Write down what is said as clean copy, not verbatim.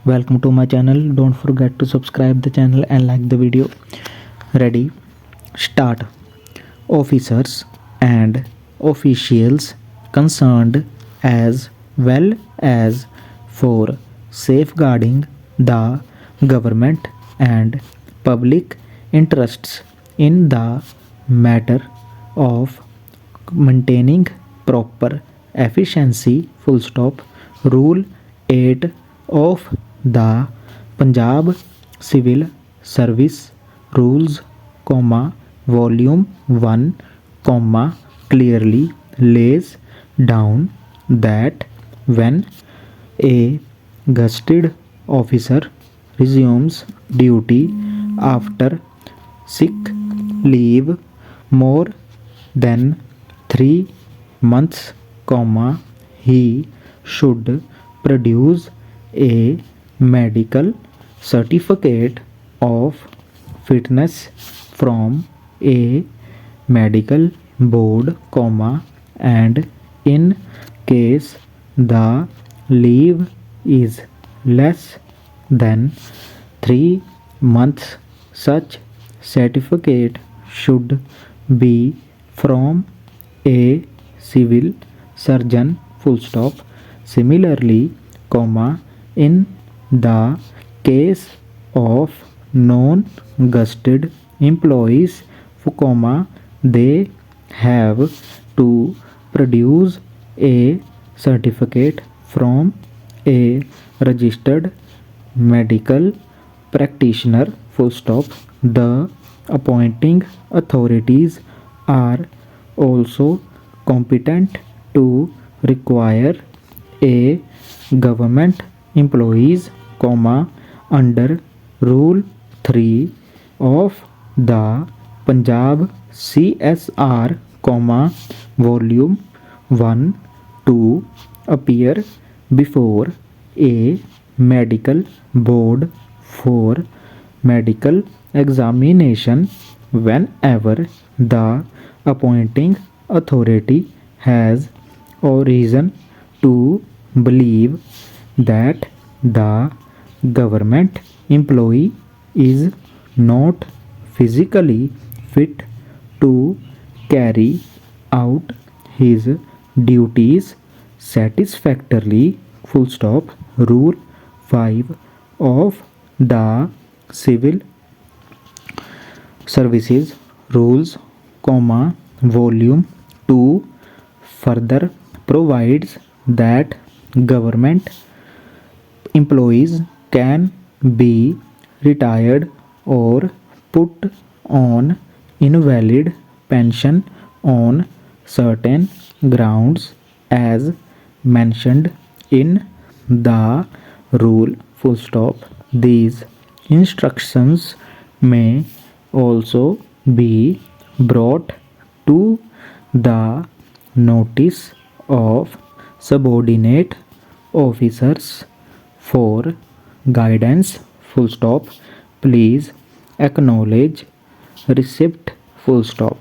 Welcome to my channel. Don't forget to subscribe the channel and like the video. Ready? Start. Officers and officials concerned as well as for safeguarding the government and public interests in the matter of maintaining proper efficiency, full stop. Rule 8 of the Punjab Civil Service Rules, volume 1, clearly lays down that when a gazetted officer resumes duty after sick leave more than 3 months, he should produce a medical certificate of fitness from a medical board, and in case the leave is less than 3 months, such certificate should be from a civil surgeon, full stop. Similarly, in the case of non-gazetted employees, they have to produce a certificate from a registered medical practitioner, full stop. The appointing authorities are also competent to require a government employees, under Rule 3 of the Punjab CSR, volume 1 to appear before a medical board for medical examination whenever the appointing authority has or reason to believe that the government employee is not physically fit to carry out his duties satisfactorily, full stop. Rule 5 of the Civil Services Rules, volume 2 further provides that government employees can be retired or put on invalid pension on certain grounds as mentioned in the rule, full stop. These instructions may also be brought to the notice of subordinate officers for guidance, full stop. Please acknowledge receipt, full stop.